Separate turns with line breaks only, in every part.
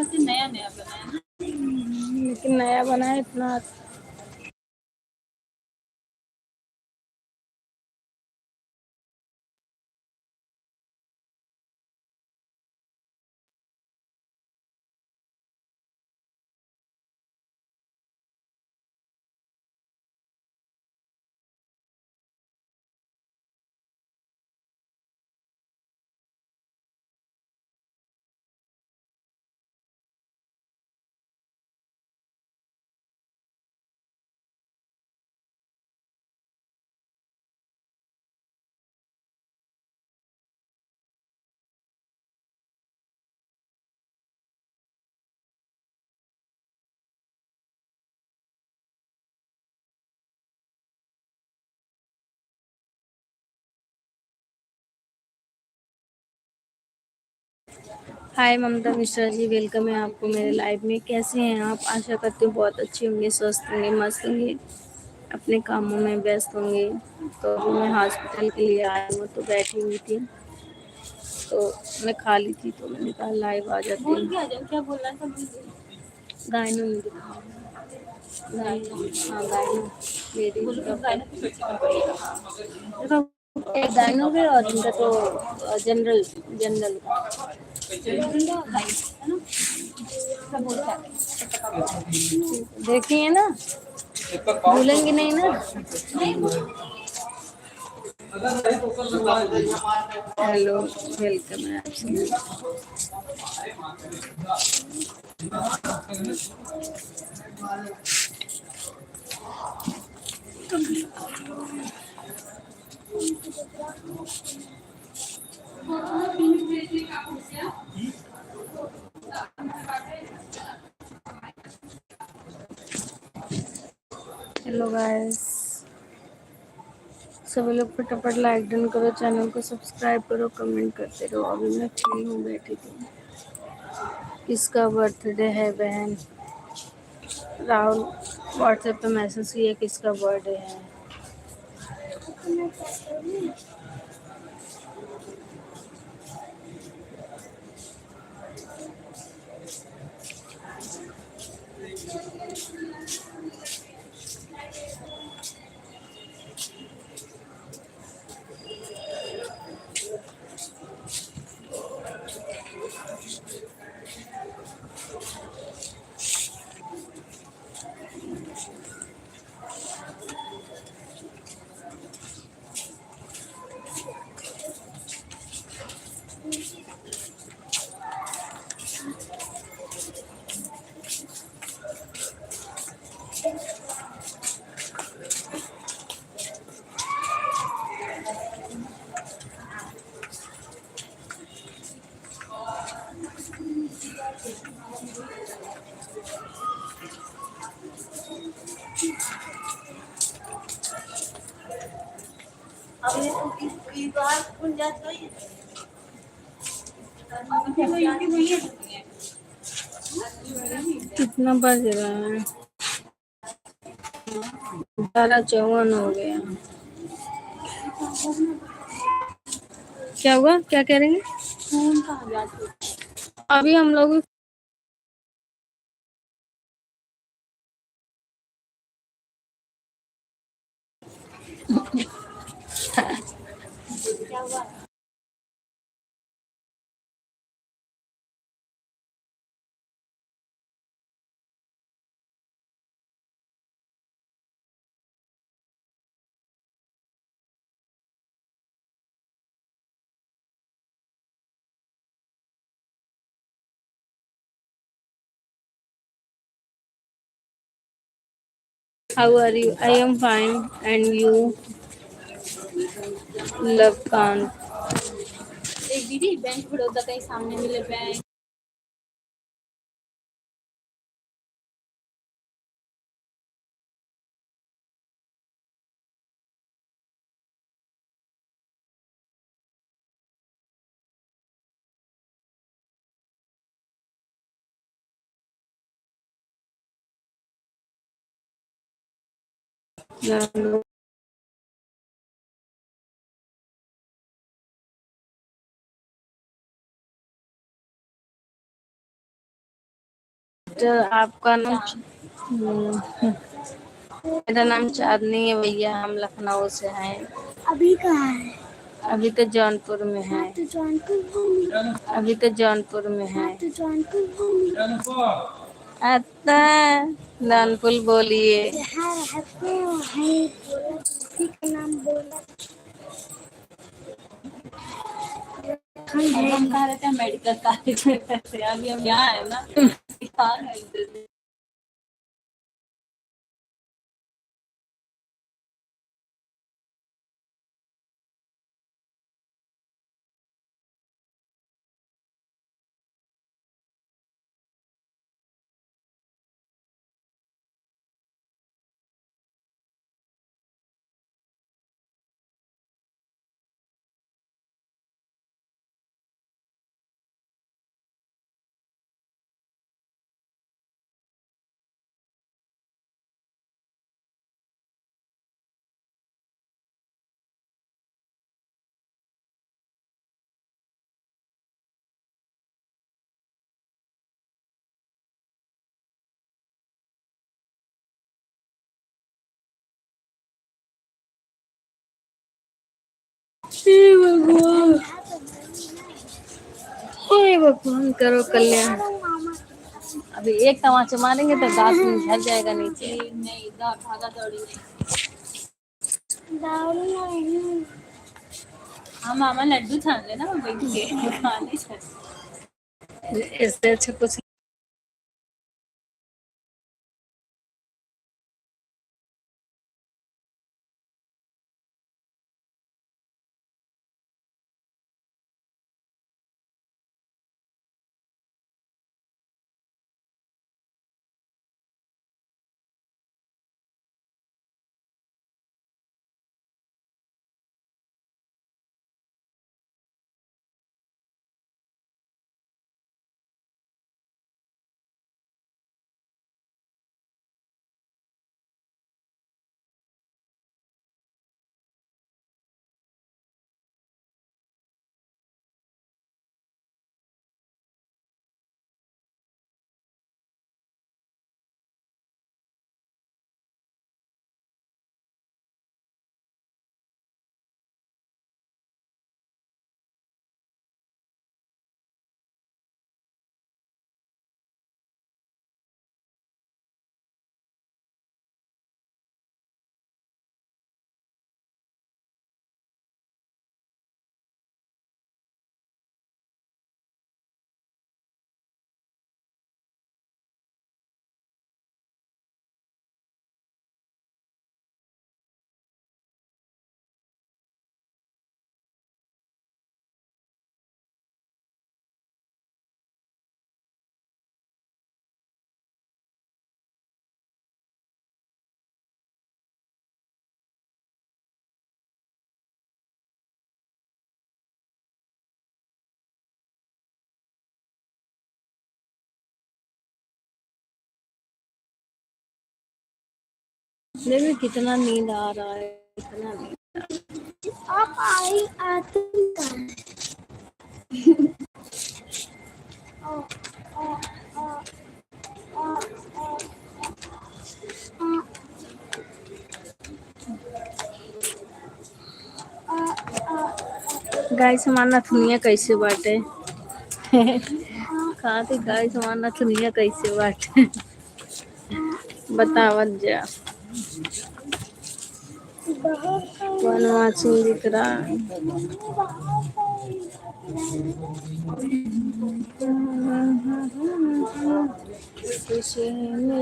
से नया नया बनाया ना,
लेकिन नया बना है इतना। हाय ममता मिश्रा जी, वेलकम है आपको मेरे लाइव में। कैसे हैं आप? आशा करती हूँ बहुत अच्छे होंगे, स्वस्थ होंगे, मस्त होंगे, अपने कामों में व्यस्त होंगे। तो अभी मैं हॉस्पिटल के लिए आई हूँ, तो बैठी हुई थी, तो मैं खाली थी, तो मैंने कहा लाइव आ जाती
बोल
हूँ।
के आ जाओ, क्या बोलना था बोल के।
गायनो में हाँ गायनो मेरी
बोलो तो गायना की बच्ची का बढ़िया।
देखो, एक गायनो है और इनका तो जनरल जनरल
जिंदा गाय है ना, सब होता है।
देखिए ना, भूलेंगे नहीं ना।
नहीं बोलो।
हेलो, वेलकम है आप सभी। हेलो गाइस, सभी लोग फटाफट लाइक डन करो, चैनल को सब्सक्राइब करो, कमेंट करते रहो। अभी मैं फ्री हूँ, बैठी थी। किसका बर्थडे है बहन? राहुल व्हाट्सएप पे मैसेज किया किसका बर्थडे है।
अब ये तो की बार खुल जाता है। तो इनकी भैया
कितना बज रहा है? 12:54 हो गया। क्या हुआ? क्या कह रही हैं?
फोन कहाँ जाते हो?
अभी हम लोग
क्या हुआ?
How are you? I am fine. And you? Love Kant.
एक दीदी बैंक बड़ौदा के सामने मिले बैंक।
Hello. सिस्टर आपका नाम?
चांद।
मेरा नाम चांदनी है भैया, हम लखनऊ से हैं।
अभी कहाँ है?
अभी तो जौनपुर में है।
हाँ तो जौनपुर बोली।
अभी तो जौनपुर में है।
हाँ तो जौनपुर बोली।
आता जौनपुर बोलिए।
जहाँ रहते हो वहीं बोला, किसी का नाम बोला।
अब हम कहाँ रहते हैं, मेडिकल कॉलेज में रहते हैं। अभी हम यहाँ है ना, यहाँ है इधर।
हे भगवान, हे भगवान करो कल्याण। अभी एक तमाचा मारेंगे तो गाछ में झड़ जाएगा नीचे।
नहीं भागा दौड़ी। हाँ मामा लड्डू छान लेना, मैं बैठ के खाने चल।
इससे अच्छा कुछ देखिए कितना नींद आ रहा है, इतना नींद।
आप आई आते कहाँ है?
गाय समाना थुनिया कैसे बाटे? खाते गाय समाना थुनिया कैसे बाटे? बतावत जा। कौन वाचिंग दिख रहा है? किसे मिले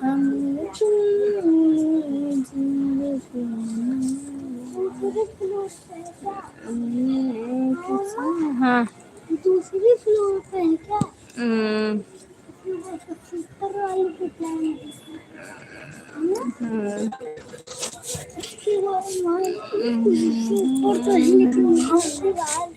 हम हाँ
दूसरी फ्लोर पे है क्या?
हम्म,
ऊपर वाली पे प्लान ऊपर तो है लेकिन वहाँ से बाहर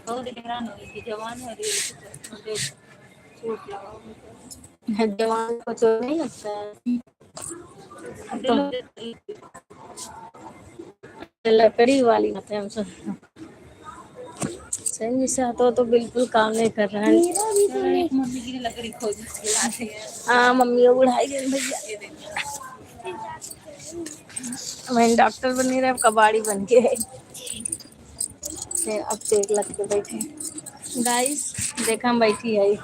बहुत हैरान हुई थी, जवान हो रही है। चोट लगा हो
जवान को तो नहीं लगता है। अब तो लकड़ी वाली बात है, हम सब सही से तो बिल्कुल काम नहीं कर रहा है।
एक मम्मी की लकड़ी खोज के लाते हैं।
हाँ मम्मी को बुढ़ाई गई भैया,
ये देखिए
मैं डॉक्टर बन नहीं रहा, कबाड़ी बन के है। फिर अब तेल लग के बैठे गाइस, देखा हम बैठी है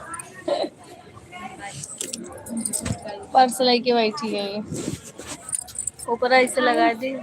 पर्स लेके बैठी है, ऊपर ऐसे लगा दी।